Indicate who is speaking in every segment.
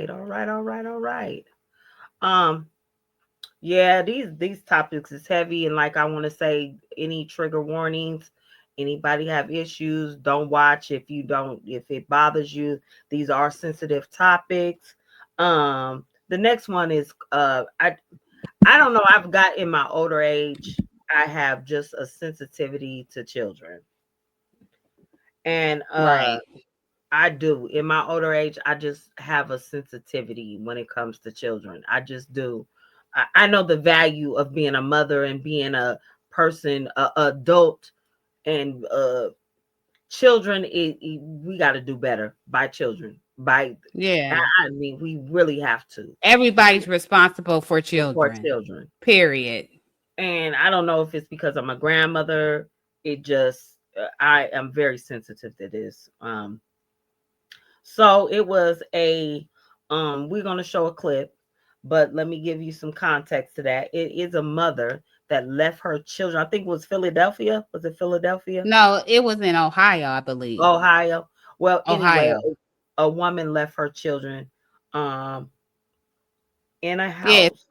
Speaker 1: All right. Um, yeah, these topics is heavy, and like I want to say, any trigger warnings. Anybody have issues? Don't watch if it bothers you. These are sensitive topics. The next one is I don't know. I've got in my older age, I have just a sensitivity to children, and
Speaker 2: Right.
Speaker 1: I do. In my older age, I just have a sensitivity when it comes to children. I just do. I know the value of being a mother and being a person, a adult, and children. We got to do better by children.
Speaker 2: Yeah.
Speaker 1: I mean, we really have to
Speaker 2: Everybody's responsible for
Speaker 1: support
Speaker 2: children.
Speaker 1: children.
Speaker 2: Period.
Speaker 1: And I don't know if it's because I'm a grandmother. It just I am very sensitive to this. So it was a we're gonna show a clip, but let me give you some context to that. It is a mother that left her children. I think it was Philadelphia. Was it Philadelphia?
Speaker 2: No, it was in Ohio, I believe.
Speaker 1: Ohio. Well, anyway,
Speaker 2: Ohio.
Speaker 1: a woman left her children um in a
Speaker 2: Yeah,
Speaker 1: house.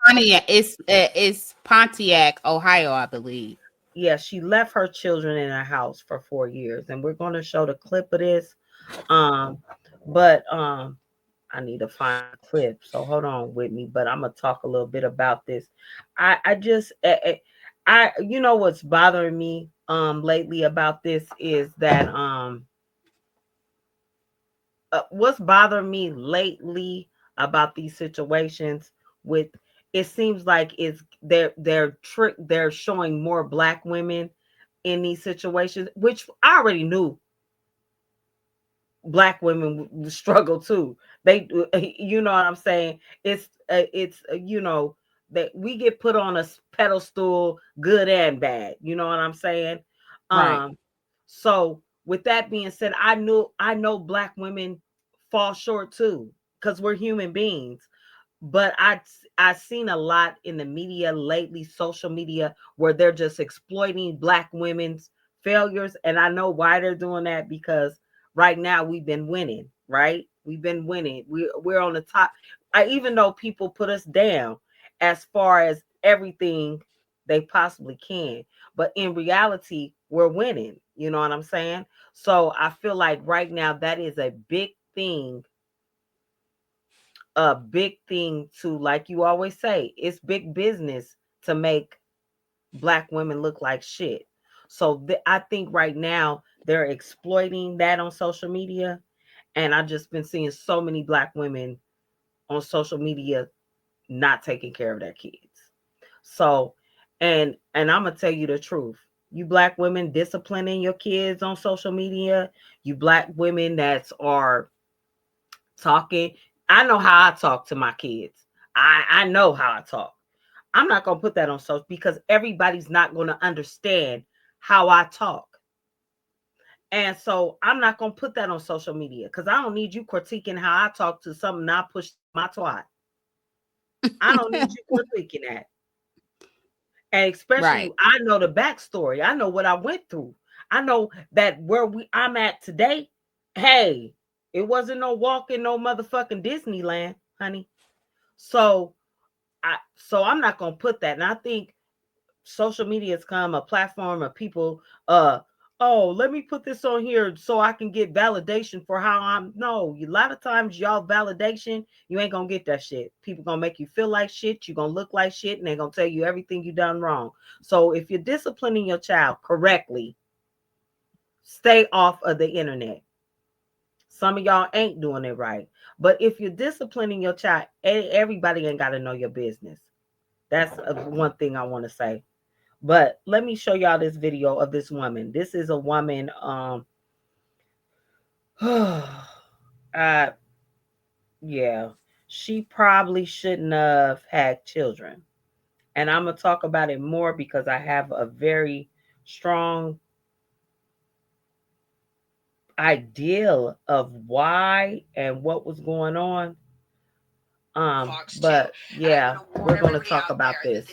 Speaker 2: it's Pontiac, Ohio, I believe.
Speaker 1: Yeah, she left her children in a house for 4 years, and we're gonna show the clip of this. Um, but I need to find the clip. So hold on with me, but I'm gonna talk a little bit about this. I just you know what's bothering me lately about this is that what's bothering me lately about these situations with it seems like it's they're showing more black women in these situations, which I already knew black women struggle too. They, you know what I'm saying? You know that we get put on a pedestal, good and bad. You know what I'm saying?
Speaker 2: Right.
Speaker 1: Um, so with that being said, I know black women fall short too because we're human beings. But I seen a lot in the media lately, social media, where they're just exploiting black women's failures, and I know why they're doing that because right now we've been winning, right? We've been winning. We're on the top. Even though people put us down as far as everything they possibly can, but in reality, we're winning. You know what I'm saying? So I feel like right now that is a big thing to, like you always say, it's big business to make black women look like shit. So I think right now they're exploiting that on social media, and I've just been seeing so many black women on social media not taking care of their kids. So, and I'm gonna tell you the truth. You black women disciplining your kids on social media, you black women that are talking. I know how I talk to my kids. I know how I talk. I'm not gonna put that on social because everybody's not gonna understand how I talk. And so I'm not gonna put that on social media because I don't need you critiquing how I talk to something I push my twat. I don't need you critiquing that. And especially
Speaker 2: Right.
Speaker 1: I know the backstory. I know what I went through. I know that where I'm at today, hey, it wasn't no walk in no motherfucking Disneyland, honey. So I'm not gonna put that. And I think social media has come a platform of people oh, let me put this on here so I can get validation for how I'm no, a lot of times y'all validation, you ain't gonna get that shit. People gonna make you feel like shit, you gonna look like shit, and they're gonna tell you everything you done wrong. So if you're disciplining your child correctly, stay off of the internet. Some of y'all ain't doing it right. But if you're disciplining your child, everybody ain't got to know your business. That's one thing I want to say. But let me show y'all this video of this woman. This is a woman. Uh, yeah, she probably shouldn't have had children, and I'm gonna talk about it more because I have a very strong idea of why and what was going on. But yeah, we're gonna talk about this.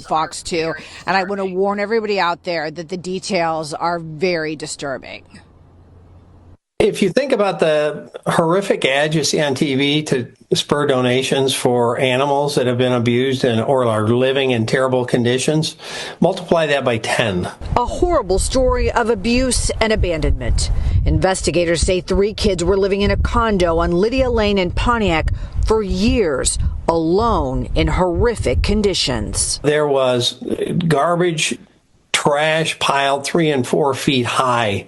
Speaker 3: Fox 2. And I want to warn everybody out there that the details are very disturbing.
Speaker 4: If you think about the horrific ads you see on TV to spur donations for animals that have been abused or are living in terrible conditions, multiply that by 10.
Speaker 3: A horrible story of abuse and abandonment. Investigators say 3 kids were living in a condo on Lydia Lane in Pontiac for years, alone in horrific conditions.
Speaker 4: There was garbage, trash piled 3 and 4 feet high,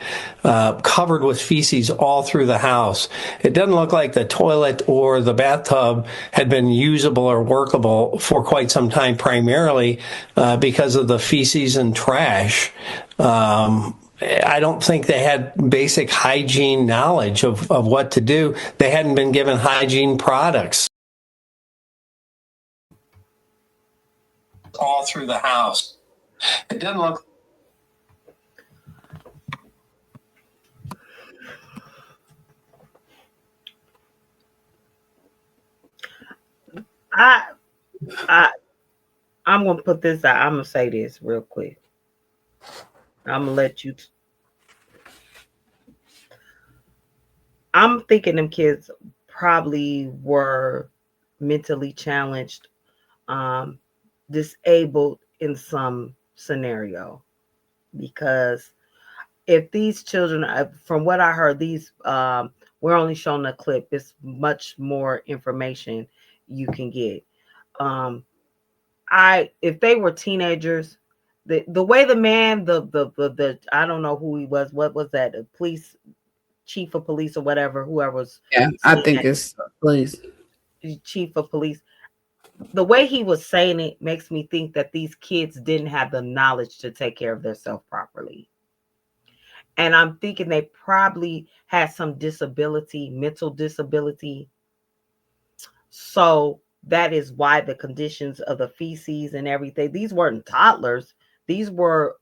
Speaker 4: covered with feces all through the house. It doesn't look like the toilet or the bathtub had been usable or workable for quite some time, primarily because of the feces and trash. I don't think they had basic hygiene knowledge of what to do. They hadn't been given hygiene products. All through the house. It doesn't look.
Speaker 1: I'm gonna put this out. I'm gonna say this real quick. I'm gonna let you. I'm thinking them kids probably were mentally challenged, disabled in some scenario, because if these children, from what I heard, these we're only showing a clip. It's much more information you can get. If they were teenagers, the way the man, the I don't know who he was. What was that? The police chief of police or whatever, whoever was.
Speaker 2: Yeah, I think it's police.
Speaker 1: Chief of police. The way he was saying it makes me think that these kids didn't have the knowledge to take care of themselves properly. And I'm thinking they probably had some disability, mental disability. So that is why the conditions of the feces and everything, these weren't toddlers. These were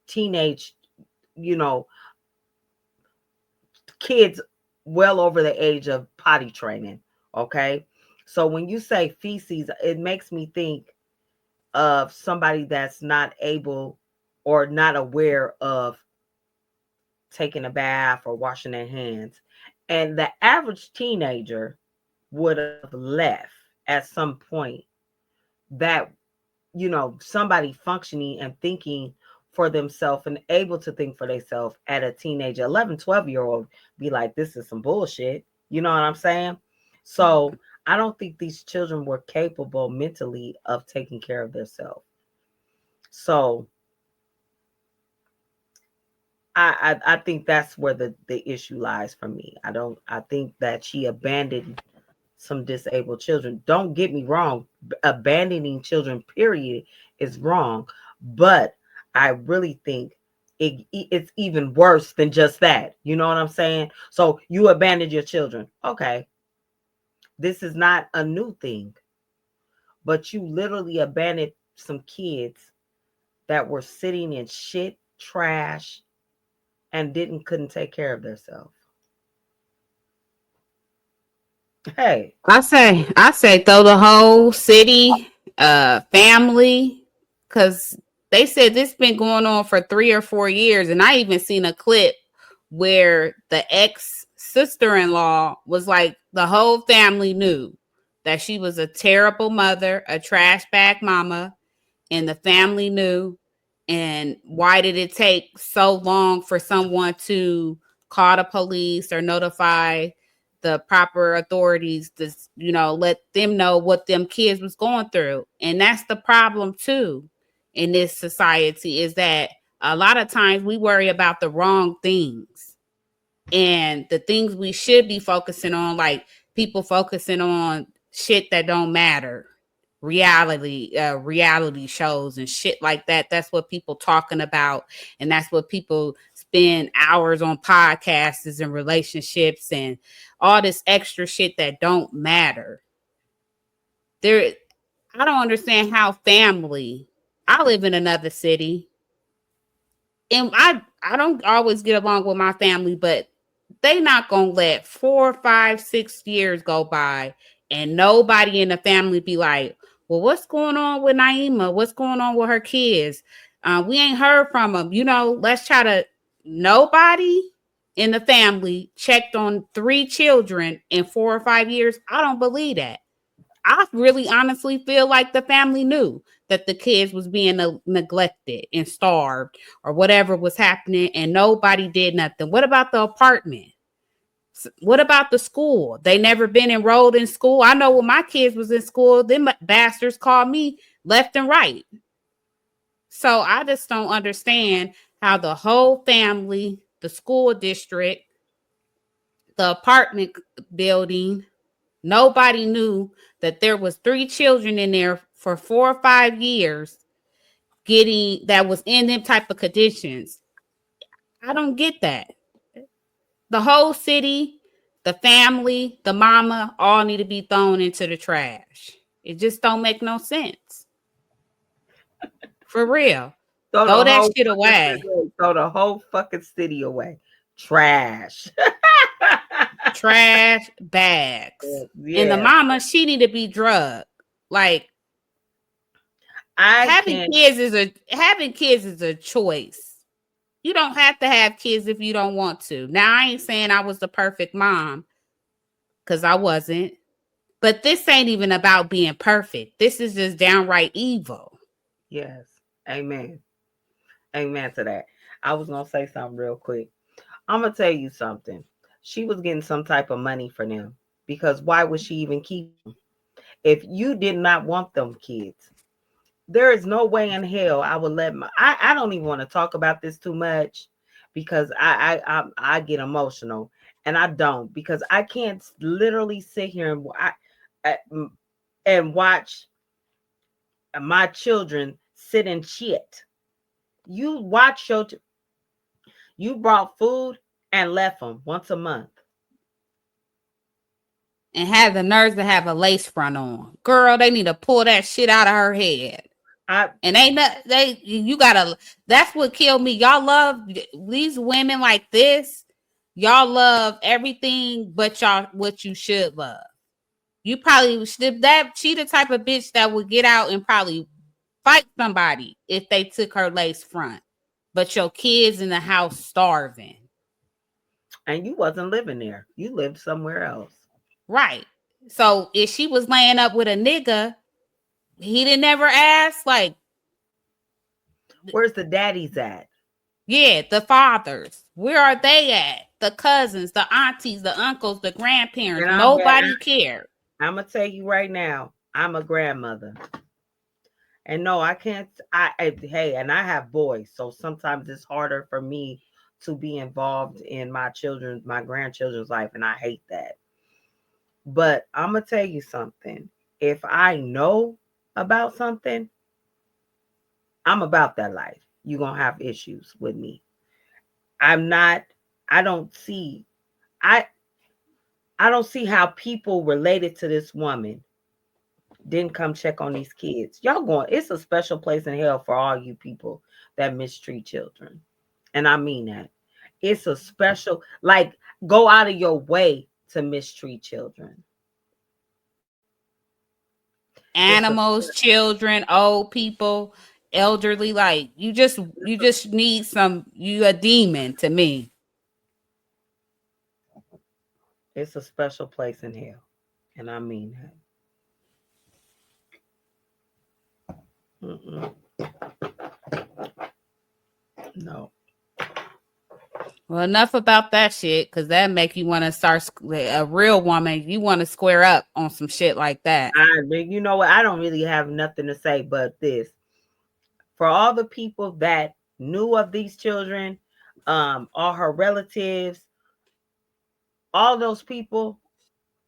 Speaker 1: teenage, kids well over the age of potty training. Okay. So when you say feces, it makes me think of somebody that's not able or not aware of taking a bath or washing their hands. And the average teenager would have left at some point that, somebody functioning and thinking for themselves and able to think for themselves at a teenager, 11, 12-year-old be like, this is some bullshit. You know what I'm saying? So I don't think these children were capable mentally of taking care of themselves. So I think that's where the issue lies for me. I think that she abandoned some disabled children. Don't get me wrong. Abandoning children, period, is wrong. But I really think it's even worse than just that. You know what I'm saying? So you abandoned your children. Okay. This is not a new thing. But you literally abandoned some kids that were sitting in shit, trash, and couldn't take care of themselves. Hey,
Speaker 2: I say throw the whole city, family, because they said this been going on for 3 or 4 years, and I even seen a clip where the ex sister-in-law was like, the whole family knew that she was a terrible mother, a trash bag mama, and the family knew. And why did it take so long for someone to call the police or notify the proper authorities to, let them know what them kids was going through? And that's the problem too in this society, is that a lot of times we worry about the wrong things, and the things we should be focusing on, like people focusing on shit that don't matter, reality shows and shit like that. That's what people talking about, and that's what people spend hours on podcasts and relationships and all this extra shit that don't matter. I don't understand how family. I live in another city, and I don't always get along with my family, but they not gonna let 4, 5, 6 years go by and nobody in the family be like, well, what's going on with Naima? What's going on with her kids? We ain't heard from them. Let's try to nobody. in the family checked on 3 children in 4 or 5 years. I don't believe that. I really honestly feel like the family knew that the kids was being neglected and starved or whatever was happening, and nobody did nothing. What about the apartment? What about the school? They never been enrolled in school. I know when my kids was in school, them bastards called me left and right. So I just don't understand how the whole family, the school district, the apartment building, nobody knew that there was 3 children in there for 4 or 5 years getting that was in them type of conditions. I don't get that. The whole city, the family, the mama, all need to be thrown into the trash. It just don't make no sense. For real. Throw that shit away.
Speaker 1: Throw the whole fucking city away. Trash.
Speaker 2: Trash bags.
Speaker 1: Yeah.
Speaker 2: And the mama, she need to be drugged. Like, having kids is a choice. You don't have to have kids if you don't want to. Now, I ain't saying I was the perfect mom, because I wasn't. But this ain't even about being perfect. This is just downright evil.
Speaker 1: Yes. Amen. Amen to that. I was going to say something real quick. I'm going to tell you something. She was getting some type of money for them, because why would she even keep them? If you did not want them kids, there is no way in hell I would let I don't even want to talk about this too much, because I get emotional, and I don't, because I can't literally sit here and watch my children sit in shit. You watch you brought food and left them once a month.
Speaker 2: And have the nerves to have a lace front on. Girl, they need to pull that shit out of her head. And that's what killed me. Y'all love these women like this. Y'all love everything but what you should love. You probably she the type of bitch that would get out and probably fight somebody if they took her lace front. But your kids in the house starving.
Speaker 1: And you wasn't living there. You lived somewhere else.
Speaker 2: Right. So if she was laying up with a nigga, he didn't ever ask, like,
Speaker 1: where's the daddies at?
Speaker 2: Yeah, the fathers. Where are they at? The cousins, the aunties, the uncles, the grandparents. Nobody cared.
Speaker 1: I'm going to tell you right now, I'm a grandmother. And no, I can't. Hey, and I have boys. So sometimes it's harder for me to be involved in my grandchildren's life. And I hate that. But I'm going to tell you something. If I know about something, I'm about that life. You're going to have issues with me. I don't see how people related to this woman didn't come check on these kids. It's a special place in hell for all you people that mistreat children. And I mean that. It's a special, like, go out of your way to mistreat children.
Speaker 2: Animals, children, old people, elderly, like you just need you a demon to me.
Speaker 1: It's a special place in hell. And I mean that. No.
Speaker 2: Well, enough about that shit, because that make you want to start a real woman. You want to square up on some shit like that.
Speaker 1: You know what? I don't really have nothing to say but this. For all the people that knew of these children, all her relatives, all those people,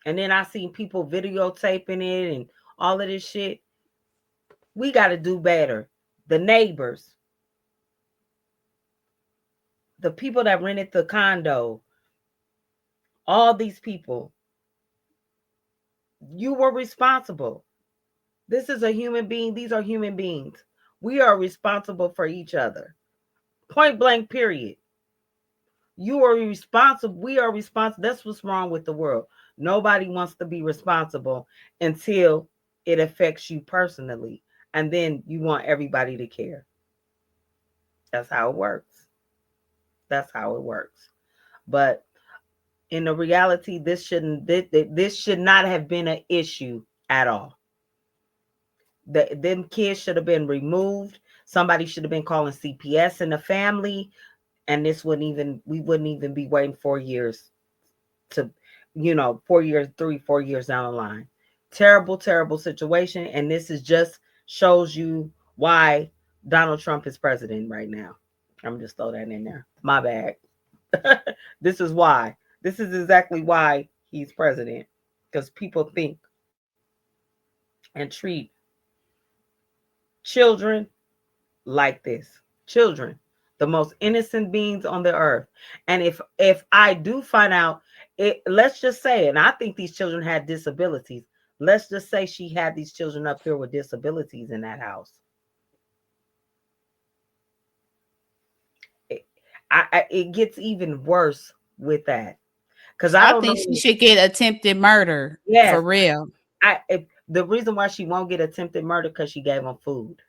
Speaker 1: and then I seen people videotaping it and all of this shit. We got to do better. The neighbors, the people that rented the condo, all these people, you were responsible. This is a human being. These are human beings. We are responsible for each other. Point blank, period. You are responsible. We are responsible. That's what's wrong with the world. Nobody wants to be responsible until it affects you personally. And then you want everybody to care. That's how it works. That's how it works. But in the reality, this should not have been an issue at all. Them kids should have been removed. Somebody should have been calling CPS in the family, and we wouldn't even be waiting 4 years to, 4 years, 3, 4 years down the line. Terrible, terrible situation. And this is just shows you why Donald Trump is president right now. I'm just throw that in there. My bad. This is why. This is exactly why he's president. Because people think and treat children like this. Children, the most innocent beings on the earth. And if I do find out it, let's just say, and I think these children had disabilities. Let's just say she had these children up here with disabilities in that house. It gets even worse with that. Because I don't
Speaker 2: think
Speaker 1: know.
Speaker 2: she should get attempted murder.
Speaker 1: Yes.
Speaker 2: For real.
Speaker 1: The reason why she won't get attempted murder because she gave them food.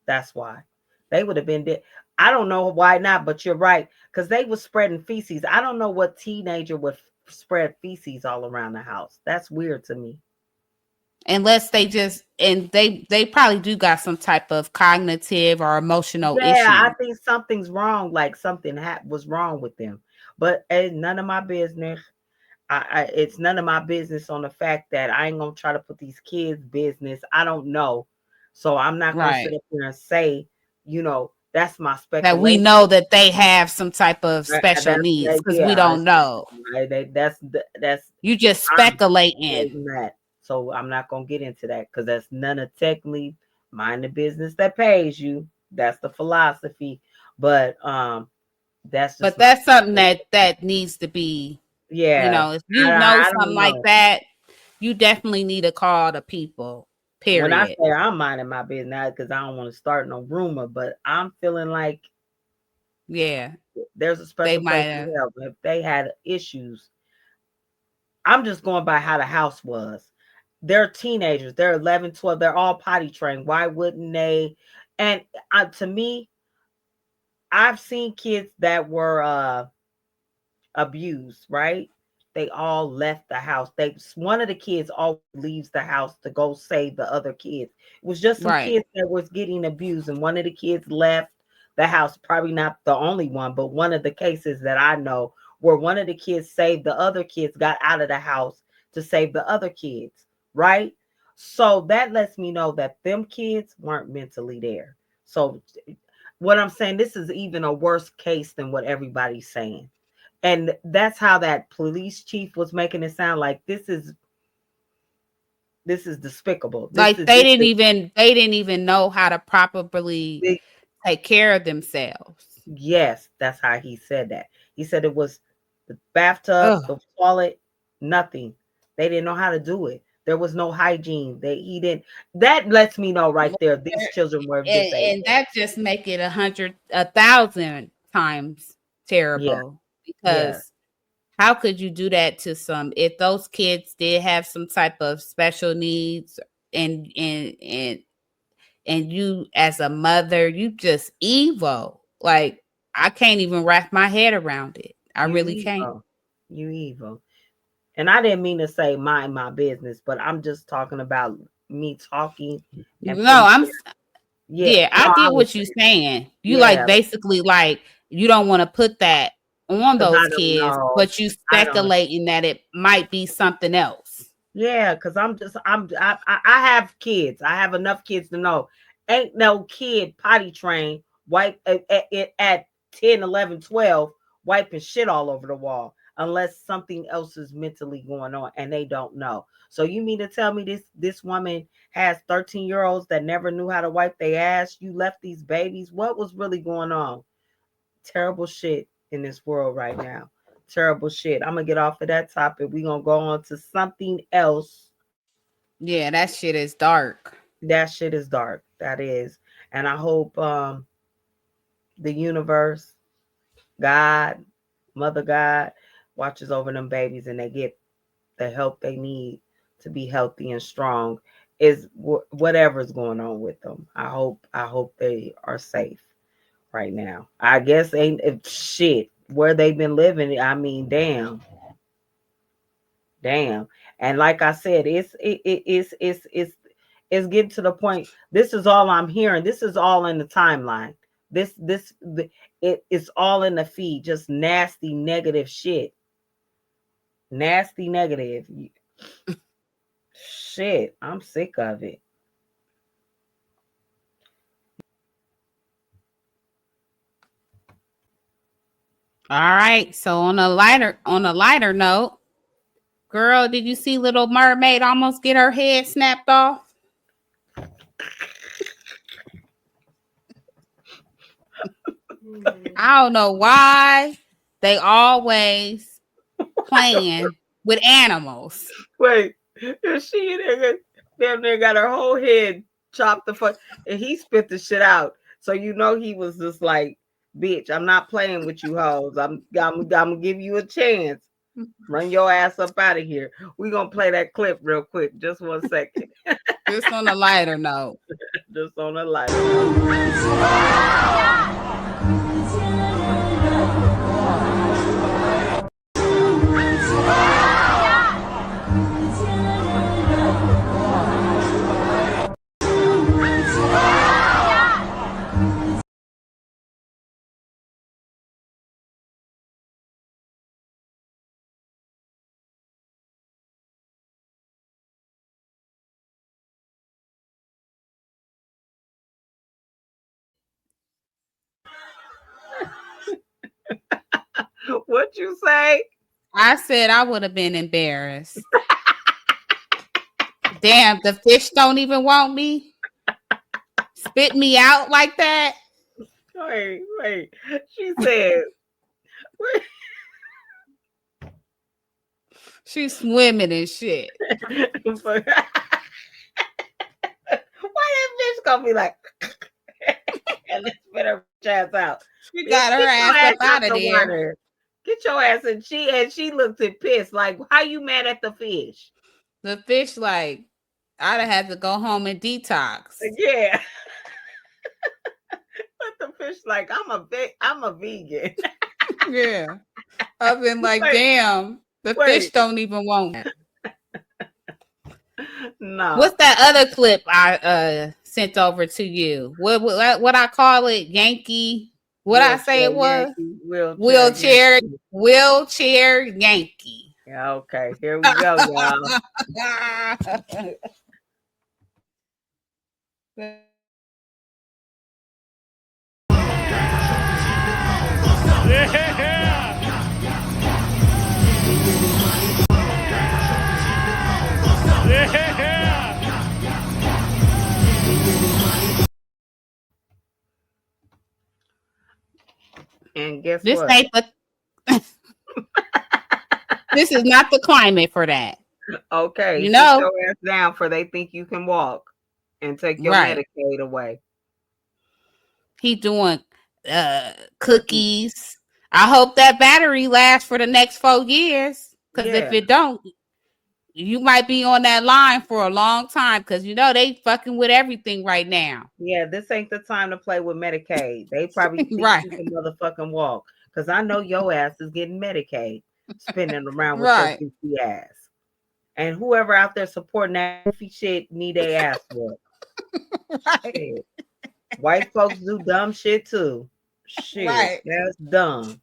Speaker 1: That's why. They would have been dead. I don't know why not, but you're right. Because they were spreading feces. I don't know what teenager would spread feces all around the house. That's weird to me.
Speaker 2: Unless they just, and they probably do got some type of cognitive or emotional issue.
Speaker 1: I think something's wrong. Like something was wrong with them. But it's none of my business. It's none of my business on the fact that I ain't gonna try to put these kids' business. I don't know. So I'm not gonna sit up here and say, that's my speculation.
Speaker 2: That we know that they have some type of special needs because we don't know.
Speaker 1: That's
Speaker 2: you just speculating
Speaker 1: that. So I'm not gonna get into that because that's none of technically mind the business that pays you. That's the philosophy. But that's
Speaker 2: something that needs to be.
Speaker 1: Yeah.
Speaker 2: If you know something like that, you definitely need to call the people. Period.
Speaker 1: When I say I'm minding my business, because I don't want to start no rumor, but I'm feeling like, there's a special place to help. If they had issues, I'm just going by how the house was. They're teenagers. They're 11, 12. They're all potty trained. Why wouldn't they? And to me, I've seen kids that were abused, right? They all left the house. One of the kids always leaves the house to go save the other kids. It was just some kids that was getting abused, and one of the kids left the house. Probably not the only one, but one of the cases that I know where one of the kids saved the other kids, got out of the house to save the other kids, right? So that lets me know that them kids weren't mentally there. So what I'm saying, this is even a worse case than what everybody's saying. And that's how that police chief was making it sound like this is despicable.
Speaker 2: They didn't even know how to properly take care of themselves.
Speaker 1: Yes, that's how he said that. He said it was the bathtub, the toilet, nothing. They didn't know how to do it. There was no hygiene. He didn't. That lets me know right there these children were disabled.
Speaker 2: And that just make it 1,000 times terrible. Because how could you do that to if those kids did have some type of special needs and you as a mother, you just evil. Like, I can't even wrap my head around it. I really can't.
Speaker 1: You evil. And I didn't mean to say mind my business, but I'm just talking about me talking.
Speaker 2: I get what you're saying. You basically you don't want to put that on those kids, but you speculating that it might be something else.
Speaker 1: Yeah, because I have kids. I have enough kids to know ain't no kid potty trained wipe at 10, 11, 12 wiping shit all over the wall unless something else is mentally going on and they don't know. So you mean to tell me this woman has 13-year-olds that never knew how to wipe their ass? You left these babies. What was really going on? Terrible shit in this world right now. Terrible shit. I'm gonna get off of that topic. We're gonna go on to something else.
Speaker 2: Yeah, that shit is dark.
Speaker 1: That shit is dark. That is. And I hope the universe, God, Mother God, watches over them babies and they get the help they need to be healthy and strong. Is whatever's going on with them. I hope they are safe right now. I guess ain't shit. where they've been living. I mean, damn, damn. And like I said, it's getting to the point. This is all I'm hearing. This is all in the timeline. It's all in the feed. Just nasty, negative shit. Nasty, negative shit. I'm sick of it.
Speaker 2: All right. So on a lighter note, girl, did you see Little Mermaid almost get her head snapped off? I don't know why they always playing with animals.
Speaker 1: Wait, is she damn near got her whole head chopped the fuck, and he spit the shit out. So you know he was just like, bitch, I'm not playing with you hoes. I'm gonna give you a chance. Run your ass up out of here. We gonna play that clip real quick. Just 1 second.
Speaker 2: Just on a lighter note.
Speaker 1: Just on a light. What you say?
Speaker 2: I said I would have been embarrassed. Damn, the fish don't even want me. Spit me out like that.
Speaker 1: Wait. She said,
Speaker 2: She's swimming and shit.
Speaker 1: why that bitch gonna be like, and then spit her ass out?
Speaker 2: She got her ass up out of there.
Speaker 1: Water. Get your ass, and she looked at pissed like, how you mad at the fish?
Speaker 2: The fish like, I'd have had to go home and detox.
Speaker 1: Yeah. But the fish like, I'm a vegan.
Speaker 2: Yeah. I've been like, damn, the fish don't even want it.
Speaker 1: No.
Speaker 2: What's that other clip I sent over to you? What I call it? Yankee. What I say it was?
Speaker 1: Wheelchair
Speaker 2: Yankee.
Speaker 1: Yeah, okay. Here we go, y'all. And guess
Speaker 2: this
Speaker 1: what?
Speaker 2: Ain't this is not the climate for that.
Speaker 1: Okay.
Speaker 2: You know,
Speaker 1: sit your ass down for they think you can walk and take your Medicaid away.
Speaker 2: He doing cookies. I hope that battery lasts for the next 4 years. Because if it don't, you might be on that line for a long time. Because you know they fucking with everything right now.
Speaker 1: Yeah, this ain't the time to play with Medicaid. They probably think you can motherfucking walk. Because I know your ass is getting Medicaid, spinning around with your goofy ass. And whoever out there supporting that goofy shit need their ass whooped. Shit. White folks do dumb shit too. Shit, that's dumb.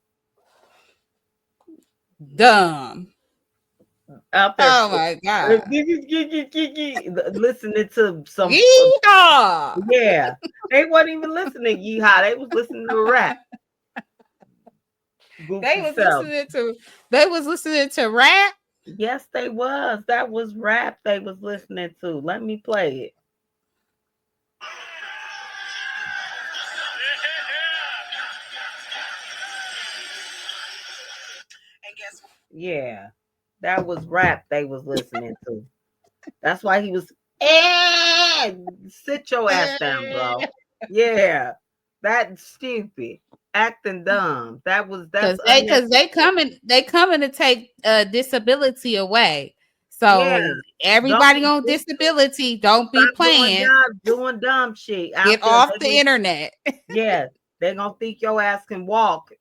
Speaker 1: Out there.
Speaker 2: Oh my god.
Speaker 1: Listening to some.
Speaker 2: Yeehaw!
Speaker 1: Yeah, they wasn't even listening. Yeehaw! They was listening to rap.
Speaker 2: They was listening to rap.
Speaker 1: Yes, they was. That was rap they was listening to. Let me play it. Yeah, that was rap they was listening to. That's why he was. Sit your ass down, bro. Yeah, that's stupid. Acting dumb. That's
Speaker 2: because they coming to take disability away. So everybody on disability, don't be playing.
Speaker 1: Doing dumb shit.
Speaker 2: Get off the internet.
Speaker 1: Yeah, they gonna think your ass can walk.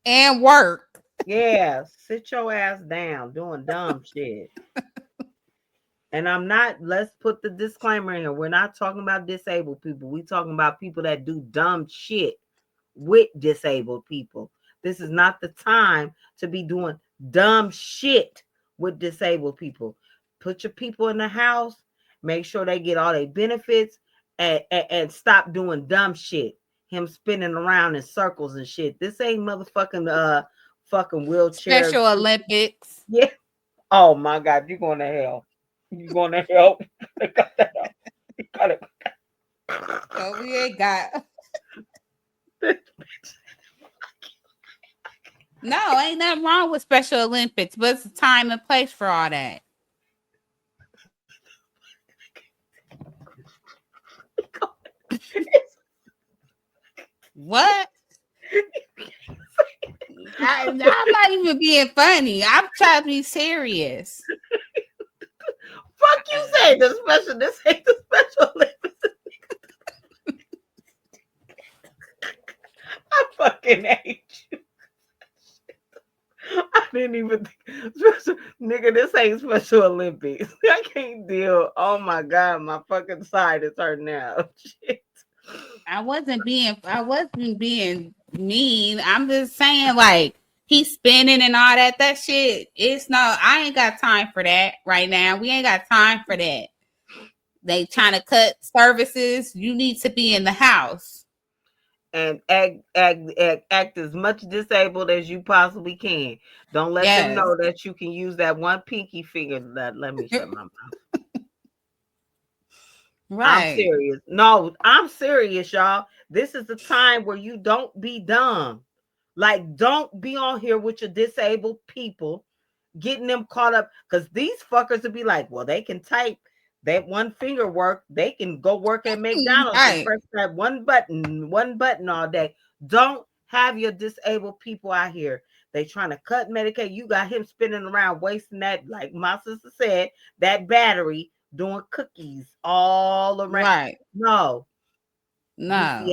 Speaker 2: and work.
Speaker 1: Yeah, sit your ass down doing dumb shit. And I'm not, let's put the disclaimer in here. We're not talking about disabled people. We talking about people that do dumb shit with disabled people. This is not the time to be doing dumb shit with disabled people. Put your people in the house, make sure they get all their benefits, and stop doing dumb shit. Him spinning around in circles and shit. This ain't motherfucking fucking wheelchair.
Speaker 2: Special Olympics.
Speaker 1: Yeah. Oh my God, you're going to hell. You're going to hell. Cut that out. Cut it.
Speaker 2: So we ain't got. No, ain't nothing wrong with Special Olympics, but it's a time and place for all that. What? I'm not even being funny. I'm trying to be serious.
Speaker 1: Fuck you say the special. This ain't the Special Olympics. I fucking hate you. I didn't even think special, nigga, this ain't Special Olympics. I can't deal. Oh my God, my fucking side is hurting now. Shit.
Speaker 2: I wasn't being mean. I'm just saying, like, he's spinning and all that. That shit. It's no, I ain't got time for that right now. We ain't got time for that. They trying to cut services. You need to be in the house.
Speaker 1: And act as much disabled as you possibly can. Don't let them know that you can use that one pinky finger. Let me shut my mouth.
Speaker 2: Right.
Speaker 1: I'm serious. No, I'm serious, y'all. This is the time where you don't be dumb. Like, don't be on here with your disabled people, getting them caught up. Because these fuckers will be like, well, they can type that one finger work. They can go work at McDonald's and press that one button all day. Don't have your disabled people out here. They trying to cut Medicaid. You got him spinning around, wasting that, like my sister said, that battery doing cookies all around.
Speaker 2: Right.
Speaker 1: No.
Speaker 2: No.